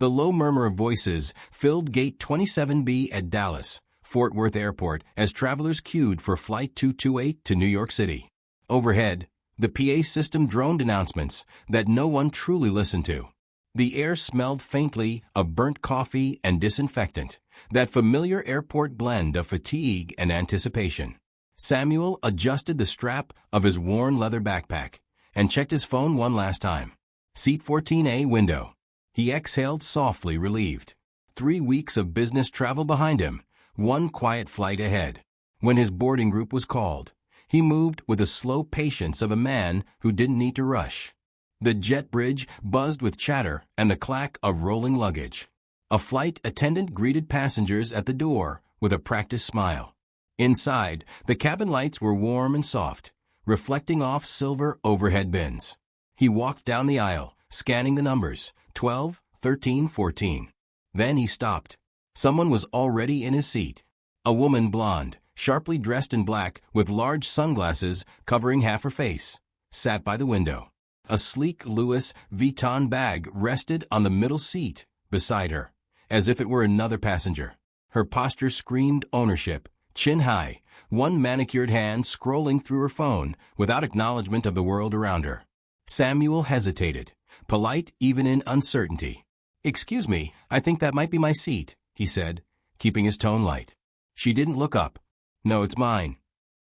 The low murmur of voices filled Gate 27B at Dallas, Fort Worth Airport as travelers queued for Flight 228 to New York City. Overhead, the PA system droned announcements that no one truly listened to. The air smelled faintly of burnt coffee and disinfectant, that familiar airport blend of fatigue and anticipation. Samuel adjusted the strap of his worn leather backpack and checked his phone one last time. Seat 14A window. He exhaled softly, relieved. 3 weeks of business travel behind him, one quiet flight ahead. When his boarding group was called, he moved with the slow patience of a man who didn't need to rush. The jet bridge buzzed with chatter and the clack of rolling luggage. A flight attendant greeted passengers at the door with a practiced smile. Inside, the cabin lights were warm and soft, reflecting off silver overhead bins. He walked down the aisle, scanning the numbers, 12, 13, 14. Then he stopped. Someone was already in his seat. A woman, blonde, sharply dressed in black with large sunglasses covering half her face, sat by the window. A sleek Louis Vuitton bag rested on the middle seat beside her, as if it were another passenger. Her posture screamed ownership, chin high, one manicured hand scrolling through her phone without acknowledgement of the world around her. Samuel hesitated, polite even in uncertainty. "Excuse me, I think that might be my seat," he said, keeping his tone light. She didn't look up. "No, it's mine."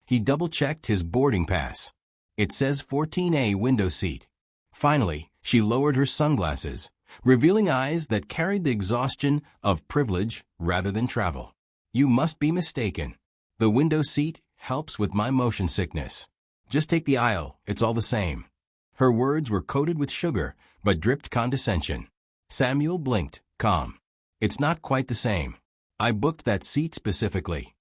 He double-checked his boarding pass. "It says 14A window seat." Finally, she lowered her sunglasses, revealing eyes that carried the exhaustion of privilege rather than travel. "You must be mistaken. The window seat helps with my motion sickness. Just take the aisle, it's all the same." Her words were coated with sugar, but dripped condescension. Samuel blinked, calm. "It's not quite the same. I booked that seat specifically."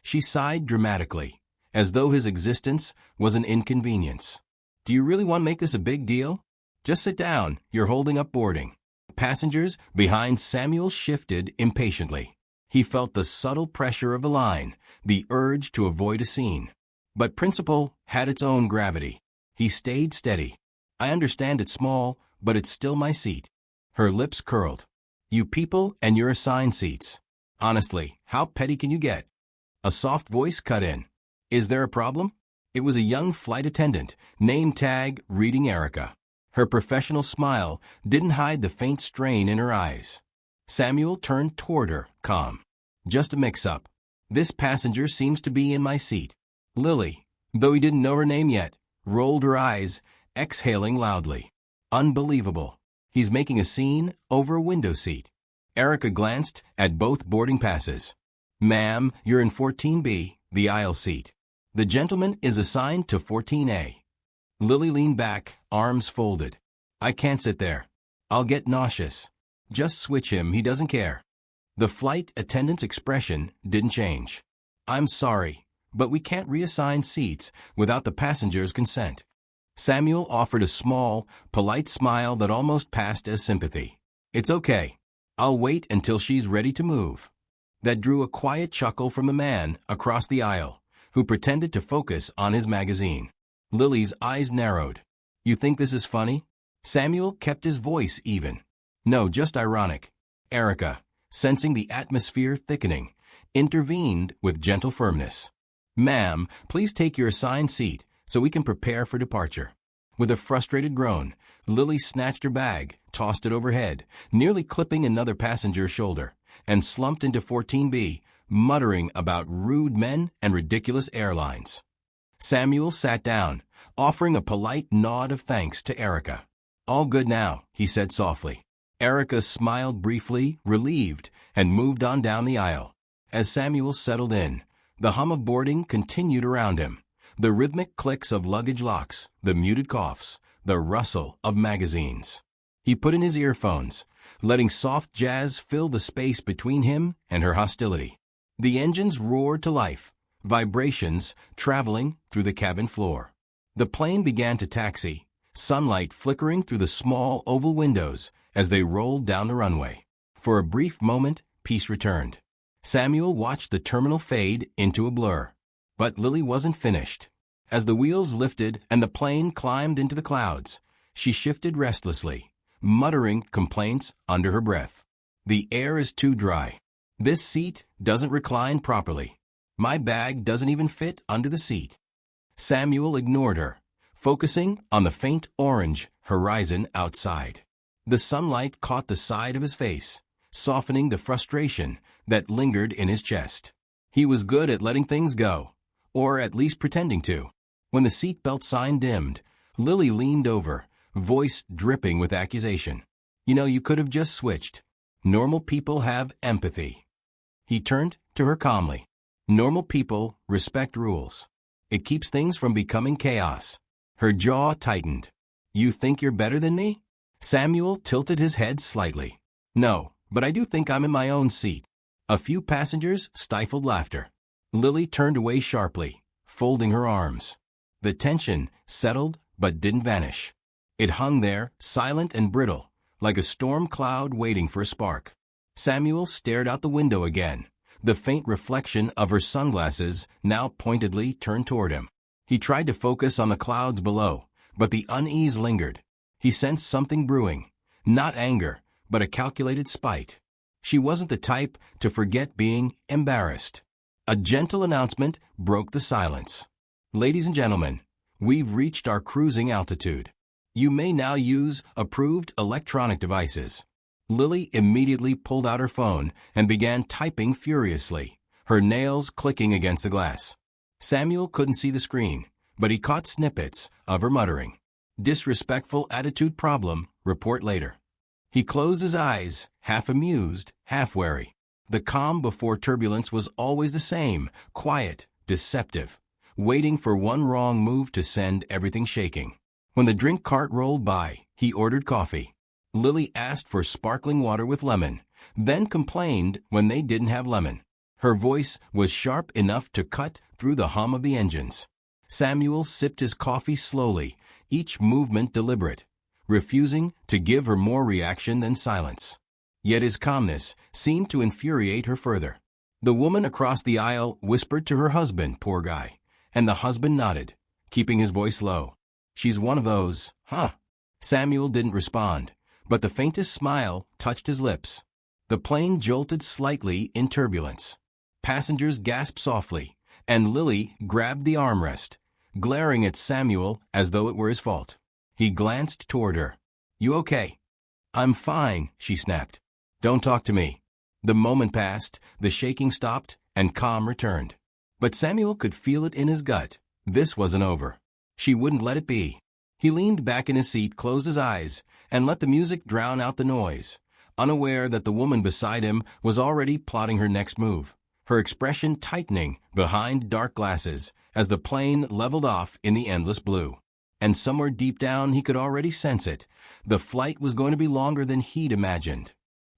She sighed dramatically, as though his existence was an inconvenience. "Do you really want to make this a big deal? Just sit down, you're holding up boarding." Passengers behind Samuel shifted impatiently. He felt the subtle pressure of the line, the urge to avoid a scene. But principle had its own gravity. He stayed steady. "I understand it's small, but it's still my seat." Her lips curled. "You people and your assigned seats. Honestly, how petty can you get?" A soft voice cut in. "Is there a problem?" It was a young flight attendant, name tag reading Erica. Her professional smile didn't hide the faint strain in her eyes. Samuel turned toward her, calm. "Just a mix-up. This passenger seems to be in my seat." Lily, though he didn't know her name yet, rolled her eyes, exhaling loudly. "Unbelievable. He's making a scene over a window seat." Erica glanced at both boarding passes. "Ma'am, you're in 14B, the aisle seat. The gentleman is assigned to 14A." Lily leaned back, arms folded. "I can't sit there. I'll get nauseous. Just switch him, he doesn't care." The flight attendant's expression didn't change. "I'm sorry, but we can't reassign seats without the passenger's consent." Samuel offered a small, polite smile that almost passed as sympathy. "It's okay. I'll wait until she's ready to move." That drew a quiet chuckle from the man across the aisle, who pretended to focus on his magazine. Lily's eyes narrowed. "You think this is funny?" Samuel kept his voice even. "No, just ironic." Erica, sensing the atmosphere thickening, intervened with gentle firmness. "Ma'am, please take your assigned seat so we can prepare for departure." With a frustrated groan, Lily snatched her bag, tossed it overhead, nearly clipping another passenger's shoulder, and slumped into 14B, muttering about rude men and ridiculous airlines. Samuel sat down, offering a polite nod of thanks to Erica. "All good now," he said softly. Erica smiled briefly, relieved, and moved on down the aisle. As Samuel settled in, the hum of boarding continued around him. The rhythmic clicks of luggage locks, the muted coughs, the rustle of magazines. He put in his earphones, letting soft jazz fill the space between him and her hostility. The engines roared to life, vibrations traveling through the cabin floor. The plane began to taxi, sunlight flickering through the small oval windows as they rolled down the runway. For a brief moment, peace returned. Samuel watched the terminal fade into a blur. But Lily wasn't finished. As the wheels lifted and the plane climbed into the clouds, she shifted restlessly, muttering complaints under her breath. The air is too dry. This seat doesn't recline properly. My bag doesn't even fit under the seat. Samuel ignored her, focusing on the faint orange horizon outside. The sunlight caught the side of his face, softening the frustration that lingered in his chest. He was good at letting things go, or at least pretending to. When the seatbelt sign dimmed, Lily leaned over, voice dripping with accusation. You could have just switched. Normal people have empathy. He turned to her calmly. Normal people respect rules. It keeps things from becoming chaos. Her jaw tightened. You think you're better than me? Samuel tilted his head slightly. No, but I do think I'm in my own seat. A few passengers stifled laughter. Lily turned away sharply, folding her arms. The tension settled but didn't vanish. It hung there, silent and brittle, like a storm cloud waiting for a spark. Samuel stared out the window again, the faint reflection of her sunglasses now pointedly turned toward him. He tried to focus on the clouds below, but the unease lingered. He sensed something brewing, not anger, but a calculated spite. She wasn't the type to forget being embarrassed. A gentle announcement broke the silence. Ladies and gentlemen, we've reached our cruising altitude. You may now use approved electronic devices. Lily immediately pulled out her phone and began typing furiously, her nails clicking against the glass. Samuel couldn't see the screen, but he caught snippets of her muttering. Disrespectful attitude problem, report later. He closed his eyes, half amused, half wary. The calm before turbulence was always the same, quiet, deceptive, waiting for one wrong move to send everything shaking. When the drink cart rolled by, he ordered coffee. Lily asked for sparkling water with lemon, then complained when they didn't have lemon. Her voice was sharp enough to cut through the hum of the engines. Samuel sipped his coffee slowly, each movement deliberate, refusing to give her more reaction than silence. Yet his calmness seemed to infuriate her further. The woman across the aisle whispered to her husband, poor guy, and the husband nodded, keeping his voice low. She's one of those, huh? Samuel didn't respond, but the faintest smile touched his lips. The plane jolted slightly in turbulence. Passengers gasped softly, and Lily grabbed the armrest, glaring at Samuel as though it were his fault. He glanced toward her. You okay? I'm fine, she snapped. Don't talk to me. The moment passed, the shaking stopped, and calm returned. But Samuel could feel it in his gut. This wasn't over. She wouldn't let it be. He leaned back in his seat, closed his eyes, and let the music drown out the noise, unaware that the woman beside him was already plotting her next move, her expression tightening behind dark glasses as the plane leveled off in the endless blue. And somewhere deep down he could already sense it. The flight was going to be longer than he'd imagined.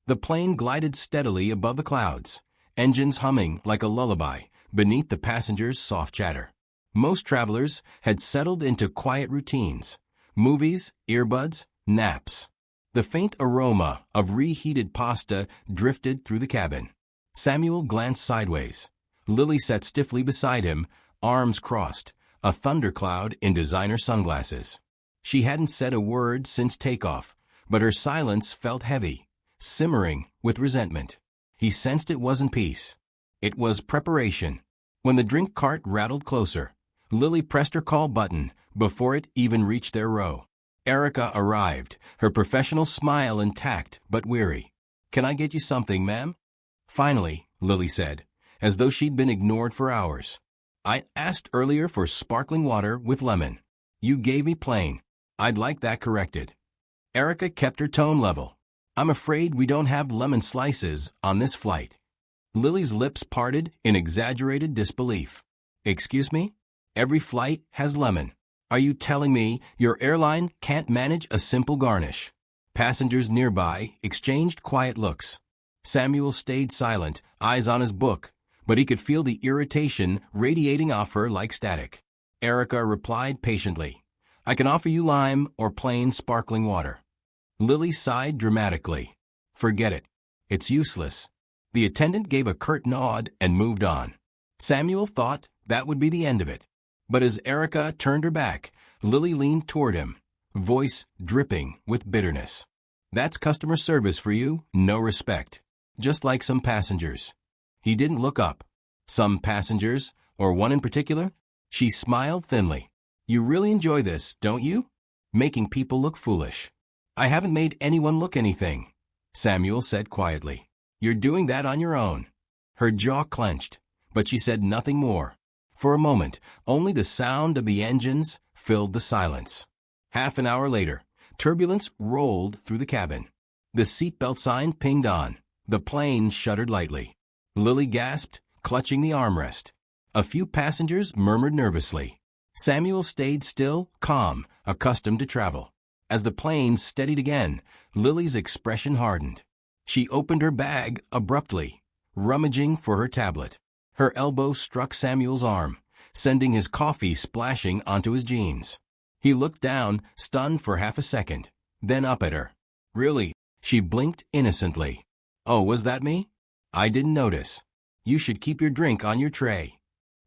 The plane glided steadily above the clouds, engines humming like a lullaby beneath the passengers' soft chatter. Most travelers had settled into quiet routines, movies, earbuds, naps. The faint aroma of reheated pasta drifted through the cabin. Samuel glanced sideways. Lily sat stiffly beside him, arms crossed, a thundercloud in designer sunglasses. She hadn't said a word since takeoff, but her silence felt heavy, simmering with resentment. He sensed it wasn't peace. It was preparation. When the drink cart rattled closer, Lily pressed her call button before it even reached their row. Erica arrived, her professional smile intact but weary. Can I get you something, ma'am? Finally, Lily said, as though she'd been ignored for hours. I asked earlier for sparkling water with lemon. You gave me plain. I'd like that corrected. Erica kept her tone level. I'm afraid we don't have lemon slices on this flight. Lily's lips parted in exaggerated disbelief. Excuse me? Every flight has lemon. Are you telling me your airline can't manage a simple garnish? Passengers nearby exchanged quiet looks. Samuel stayed silent, eyes on his book, but he could feel the irritation radiating off her like static. Erica replied patiently, I can offer you lime or plain sparkling water. Lily sighed dramatically. Forget it. It's useless. The attendant gave a curt nod and moved on. Samuel thought that would be the end of it. But as Erica turned her back, Lily leaned toward him, voice dripping with bitterness. That's customer service for you, no respect. Just like some passengers. He didn't look up. Some passengers, or one in particular? She smiled thinly. You really enjoy this, don't you? Making people look foolish. I haven't made anyone look anything, Samuel said quietly. You're doing that on your own. Her jaw clenched, but she said nothing more. For a moment, only the sound of the engines filled the silence. Half an hour later, turbulence rolled through the cabin. The seatbelt sign pinged on. The plane shuddered lightly. Lily gasped, clutching the armrest. A few passengers murmured nervously. Samuel stayed still, calm, accustomed to travel. As the plane steadied again, Lily's expression hardened. She opened her bag abruptly, rummaging for her tablet. Her elbow struck Samuel's arm, sending his coffee splashing onto his jeans. He looked down, stunned for half a second, then up at her. Really? She blinked innocently. Oh, was that me? I didn't notice. You should keep your drink on your tray.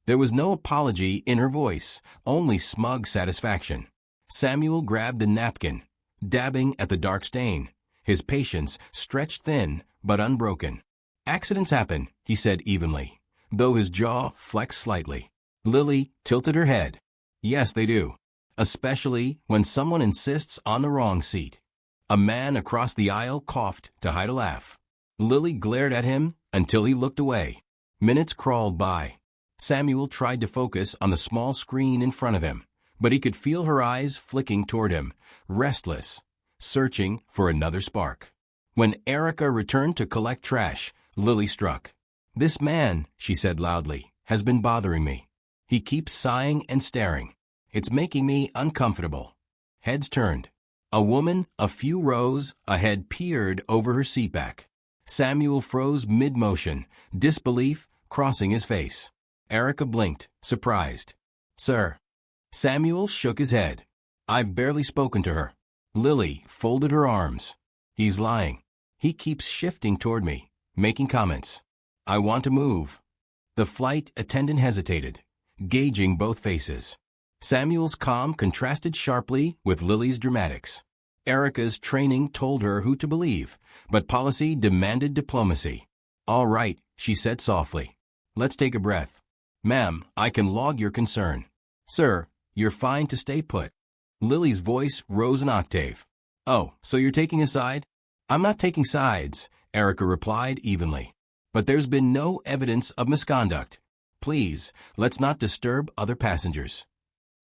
There was no apology in her voice, only smug satisfaction. Samuel grabbed a napkin, dabbing at the dark stain, his patience stretched thin but unbroken. Accidents happen, he said evenly, though his jaw flexed slightly. Lily tilted her head. Yes, they do. Especially when someone insists on the wrong seat. A man across the aisle coughed to hide a laugh. Lily glared at him until he looked away. Minutes crawled by. Samuel tried to focus on the small screen in front of him, but he could feel her eyes flicking toward him, restless, searching for another spark. When Erica returned to collect trash, Lily struck. This man, she said loudly, has been bothering me. He keeps sighing and staring. It's making me uncomfortable. Heads turned. A woman, a few rows ahead, peered over her seatback. Samuel froze mid-motion, disbelief crossing his face. Erica blinked, surprised. Sir. Samuel shook his head. I've barely spoken to her. Lily folded her arms. He's lying. He keeps shifting toward me, making comments. I want to move. The flight attendant hesitated, gauging both faces. Samuel's calm contrasted sharply with Lily's dramatics. Erica's training told her who to believe, but policy demanded diplomacy. All right, she said softly. Let's take a breath. Ma'am, I can log your concern. Sir, you're fine to stay put. Lily's voice rose an octave. Oh, so you're taking a side? I'm not taking sides, Erica replied evenly. But there's been no evidence of misconduct. Please, let's not disturb other passengers.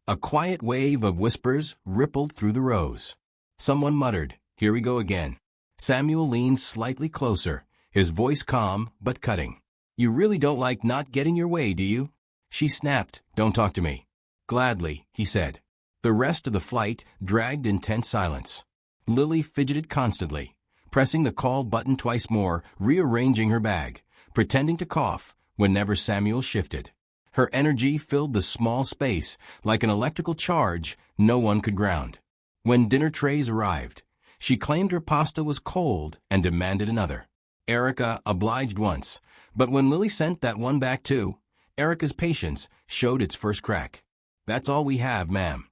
A quiet wave of whispers rippled through the rows. Someone muttered, here we go again. Samuel leaned slightly closer, his voice calm but cutting. You really don't like not getting your way, do you? She snapped, don't talk to me. Gladly, he said. The rest of the flight dragged in tense silence. Lily fidgeted constantly, pressing the call button twice more, rearranging her bag, pretending to cough whenever Samuel shifted. Her energy filled the small space like an electrical charge no one could ground. When dinner trays arrived, she claimed her pasta was cold and demanded another. Erica obliged once, but when Lily sent that one back too, Erica's patience showed its first crack. That's all we have, ma'am.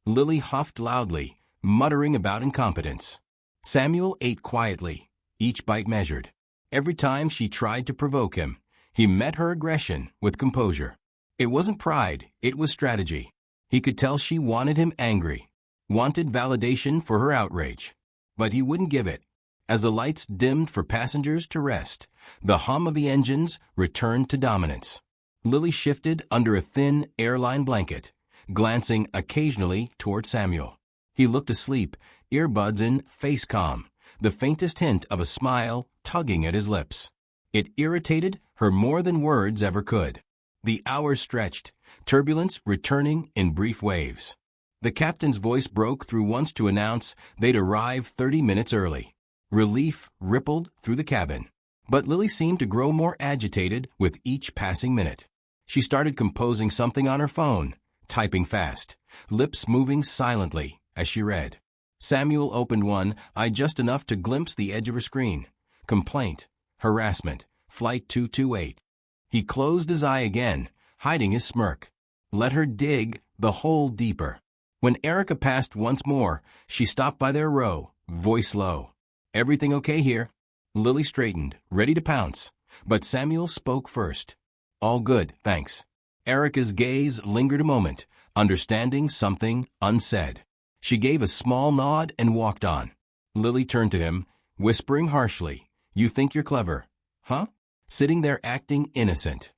Lily huffed loudly, muttering about incompetence. Samuel ate quietly, each bite measured. Every time she tried to provoke him, he met her aggression with composure. It wasn't pride, it was strategy. He could tell she wanted him angry, wanted validation for her outrage. But he wouldn't give it. As the lights dimmed for passengers to rest, the hum of the engines returned to dominance. Lily shifted under a thin airline blanket, glancing occasionally toward Samuel. He looked asleep, earbuds in, face calm, the faintest hint of a smile tugging at his lips. It irritated her more than words ever could. The hours stretched, turbulence returning in brief waves. The captain's voice broke through once to announce they'd arrive 30 minutes early. Relief rippled through the cabin. But Lily seemed to grow more agitated with each passing minute. She started composing something on her phone, typing fast, lips moving silently as she read. Samuel opened one eye just enough to glimpse the edge of her screen. Complaint, harassment, Flight 228. He closed his eye again, hiding his smirk. Let her dig the hole deeper. When Erica passed once more, she stopped by their row, voice low. Everything okay here? Lily straightened, ready to pounce, but Samuel spoke first. All good, thanks. Erica's gaze lingered a moment, understanding something unsaid. She gave a small nod and walked on. Lily turned to him, whispering harshly, "You think you're clever, huh? Sitting there acting innocent."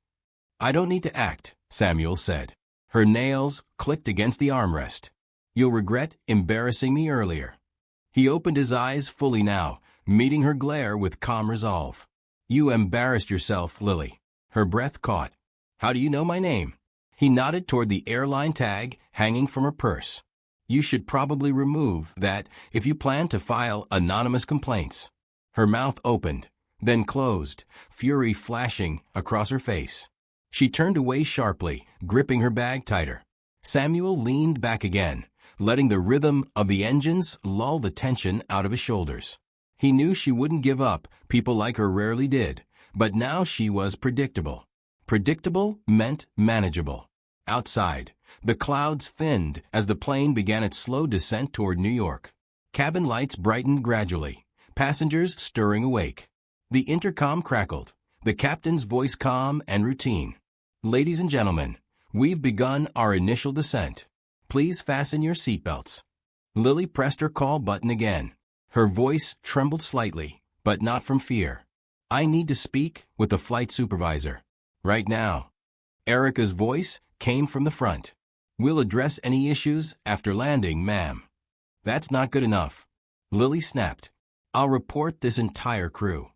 "I don't need to act," Samuel said. Her nails clicked against the armrest. "You'll regret embarrassing me earlier." He opened his eyes fully now, meeting her glare with calm resolve. "You embarrassed yourself, Lily." Her breath caught. "How do you know my name?" He nodded toward the airline tag hanging from her purse. "You should probably remove that if you plan to file anonymous complaints." Her mouth opened, then closed, fury flashing across her face. She turned away sharply, gripping her bag tighter. Samuel leaned back again, letting the rhythm of the engines lull the tension out of his shoulders. He knew she wouldn't give up, people like her rarely did, but now she was predictable. Predictable meant manageable. Outside, the clouds thinned as the plane began its slow descent toward New York. Cabin lights brightened gradually, passengers stirring awake. The intercom crackled, the captain's voice calm and routine. "Ladies and gentlemen, we've begun our initial descent. Please fasten your seatbelts." Lily pressed her call button again. Her voice trembled slightly, but not from fear. "I need to speak with the flight supervisor. Right now." Erica's voice came from the front. "We'll address any issues after landing, ma'am." "That's not good enough." Lily snapped. "I'll report this entire crew."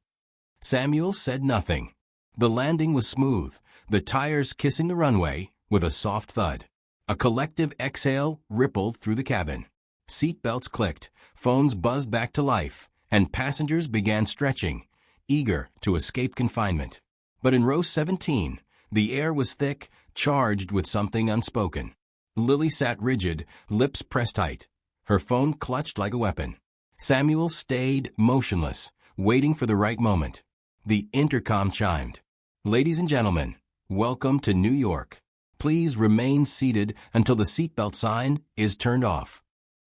Samuel said nothing. The landing was smooth, the tires kissing the runway with a soft thud. A collective exhale rippled through the cabin. Seatbelts clicked, phones buzzed back to life, and passengers began stretching, eager to escape confinement. But in row 17, the air was thick, charged with something unspoken. Lily sat rigid, lips pressed tight, her phone clutched like a weapon. Samuel stayed motionless, waiting for the right moment. The intercom chimed. "Ladies and gentlemen, welcome to New York. Please remain seated until the seatbelt sign is turned off."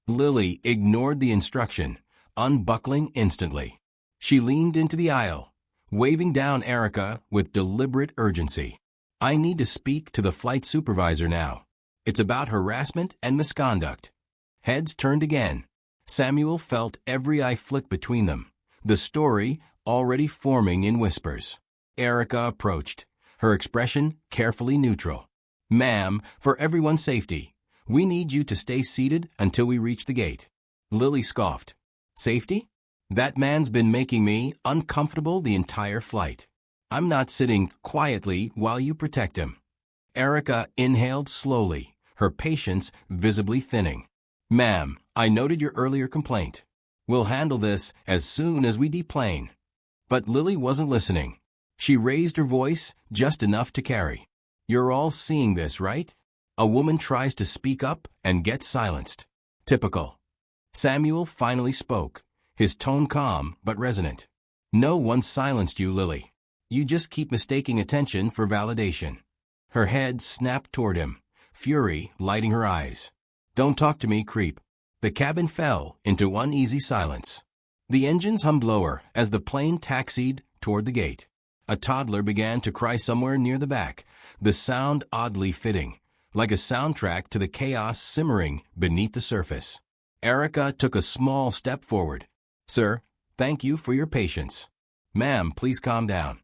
Lily ignored the instruction, unbuckling instantly. She leaned into the aisle, waving down Erica with deliberate urgency. "I need to speak to the flight supervisor now. It's about harassment and misconduct." Heads turned again. Samuel felt every eye flick between them, the story already forming in whispers. Erica approached, her expression carefully neutral. "Ma'am, for everyone's safety, we need you to stay seated until we reach the gate." Lily scoffed. "Safety? That man's been making me uncomfortable the entire flight. I'm not sitting quietly while you protect him." Erica inhaled slowly, her patience visibly thinning. "Ma'am, I noted your earlier complaint. We'll handle this as soon as we deplane." But Lily wasn't listening. She raised her voice just enough to carry. "You're all seeing this, right? A woman tries to speak up and gets silenced. Typical." Samuel finally spoke, his tone calm but resonant. "No one silenced you, Lily. You just keep mistaking attention for validation." Her head snapped toward him, fury lighting her eyes. "Don't talk to me, creep." The cabin fell into uneasy silence. The engines hummed lower as the plane taxied toward the gate. A toddler began to cry somewhere near the back, the sound oddly fitting, like a soundtrack to the chaos simmering beneath the surface. Erica took a small step forward. "Sir, thank you for your patience." "Ma'am, please calm down."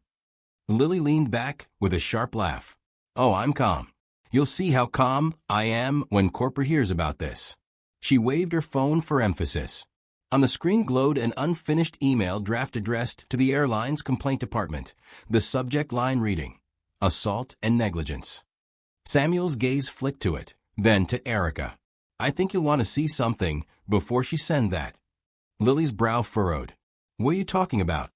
Lily leaned back with a sharp laugh. "Oh, I'm calm. You'll see how calm I am when corporate hears about this." She waved her phone for emphasis. On the screen glowed an unfinished email draft addressed to the airline's complaint department, the subject line reading, "Assault and Negligence." Samuel's gaze flicked to it, then to Erica. "I think you'll want to see something before she send that." Lily's brow furrowed. "What are you talking about?"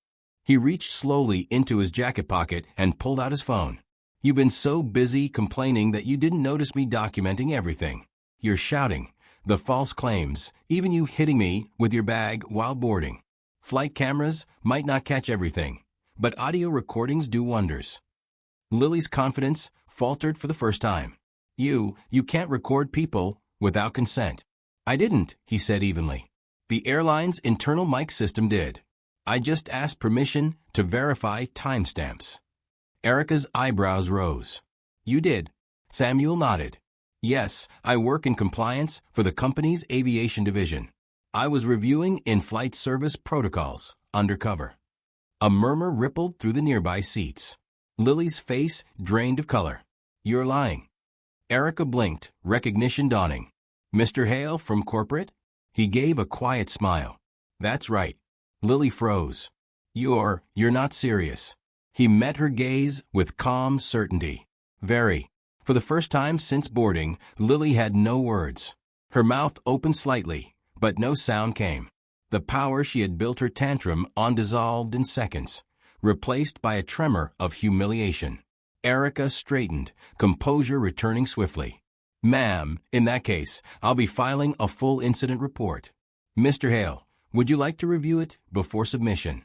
He reached slowly into his jacket pocket and pulled out his phone. "You've been so busy complaining that you didn't notice me documenting everything. You're shouting, the false claims, even you hitting me with your bag while boarding. Flight cameras might not catch everything, but audio recordings do wonders." Lily's confidence faltered for the first time. You can't record people without consent." "I didn't," he said evenly. "The airline's internal mic system did." I just asked permission to verify timestamps. Erica's eyebrows rose. You did? Samuel nodded. Yes, I work in compliance for the company's aviation division. I was reviewing in-flight service protocols, undercover. A murmur rippled through the nearby seats. Lily's face drained of color. You're lying. Erica blinked, recognition dawning. Mr. Hale from corporate? He gave a quiet smile. That's right. Lily froze. You're not serious. He met her gaze with calm certainty. Very. For the first time since boarding, Lily had no words. Her mouth opened slightly, but no sound came. The power she had built her tantrum on dissolved in seconds, replaced by a tremor of humiliation. Erica straightened, composure returning swiftly. Ma'am, in that case, I'll be filing a full incident report. Mr. Hale, would you like to review it before submission?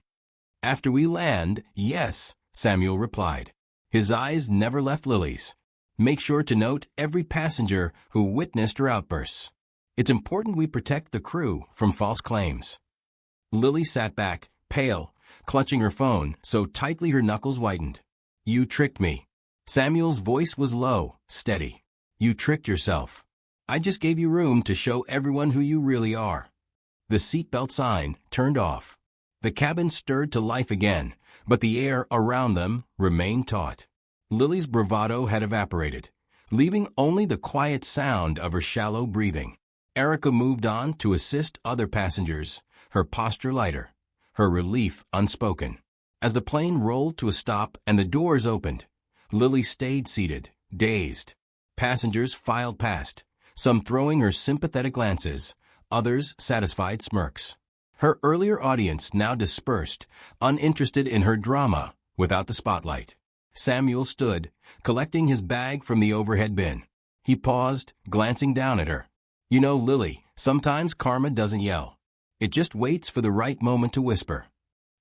After we land, yes, Samuel replied. His eyes never left Lily's. Make sure to note every passenger who witnessed her outbursts. It's important we protect the crew from false claims. Lily sat back, pale, clutching her phone so tightly her knuckles whitened. You tricked me. Samuel's voice was low, steady. You tricked yourself. I just gave you room to show everyone who you really are. The seatbelt sign turned off. The cabin stirred to life again, but the air around them remained taut. Lily's bravado had evaporated, leaving only the quiet sound of her shallow breathing. Erica moved on to assist other passengers, her posture lighter, her relief unspoken. As the plane rolled to a stop and the doors opened, Lily stayed seated, dazed. Passengers filed past, some throwing her sympathetic glances, others satisfied smirks. Her earlier audience now dispersed, uninterested in her drama, without the spotlight. Samuel stood, collecting his bag from the overhead bin. He paused, glancing down at her. You know, Lily, sometimes karma doesn't yell. It just waits for the right moment to whisper.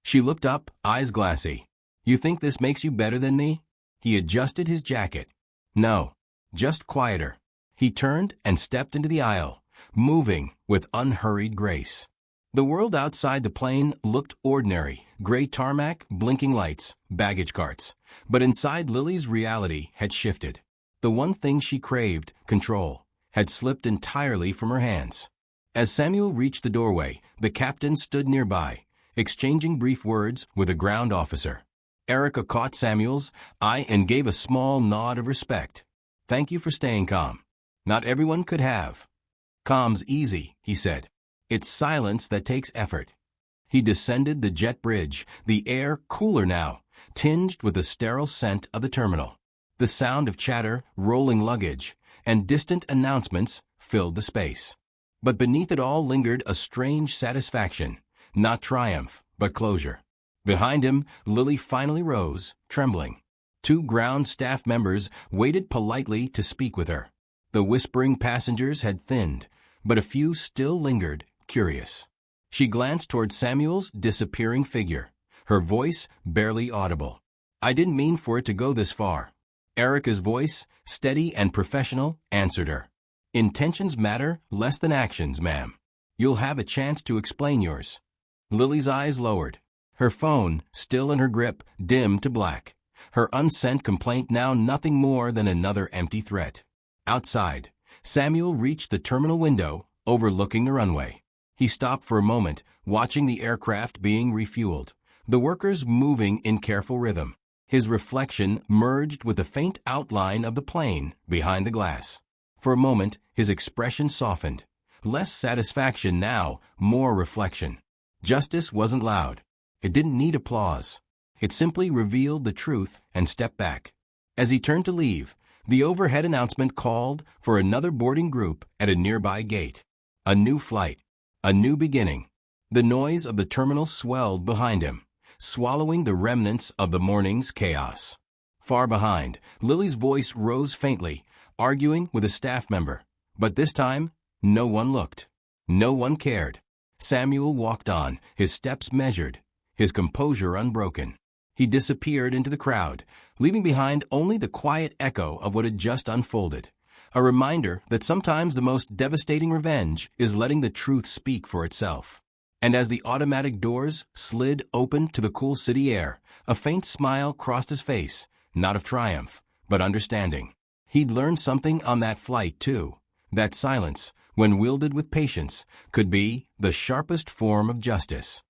She looked up, eyes glassy. You think this makes you better than me? He adjusted his jacket. No, just quieter. He turned and stepped into the aisle, moving with unhurried grace. The world outside the plane looked ordinary, gray tarmac, blinking lights, baggage carts. But inside Lily's reality had shifted. The one thing she craved, control, had slipped entirely from her hands. As Samuel reached the doorway, the captain stood nearby, exchanging brief words with a ground officer. Erica caught Samuel's eye and gave a small nod of respect. Thank you for staying calm. Not everyone could have. Calm's easy, he said. It's silence that takes effort. He descended the jet bridge, the air cooler now, tinged with the sterile scent of the terminal. The sound of chatter, rolling luggage, and distant announcements filled the space. But beneath it all lingered a strange satisfaction, not triumph, but closure. Behind him, Lily finally rose, trembling. 2 ground staff members waited politely to speak with her. The whispering passengers had thinned, but a few still lingered, curious. She glanced toward Samuel's disappearing figure, her voice barely audible. I didn't mean for it to go this far. Erica's voice, steady and professional, answered her. Intentions matter less than actions, ma'am. You'll have a chance to explain yours. Lily's eyes lowered. Her phone, still in her grip, dimmed to black. Her unsent complaint now nothing more than another empty threat. Outside, Samuel reached the terminal window, overlooking the runway. He stopped for a moment, watching the aircraft being refueled, the workers moving in careful rhythm. His reflection merged with the faint outline of the plane behind the glass. For a moment, his expression softened. Less satisfaction now, more reflection. Justice wasn't loud. It didn't need applause. It simply revealed the truth and stepped back. As he turned to leave, the overhead announcement called for another boarding group at a nearby gate. A new flight. A new beginning. The noise of the terminal swelled behind him, swallowing the remnants of the morning's chaos. Far behind, Lily's voice rose faintly, arguing with a staff member. But this time, no one looked. No one cared. Samuel walked on, his steps measured, his composure unbroken. He disappeared into the crowd, leaving behind only the quiet echo of what had just unfolded. A reminder that sometimes the most devastating revenge is letting the truth speak for itself. And as the automatic doors slid open to the cool city air, a faint smile crossed his face, not of triumph, but understanding. He'd learned something on that flight, too. That silence, when wielded with patience, could be the sharpest form of justice.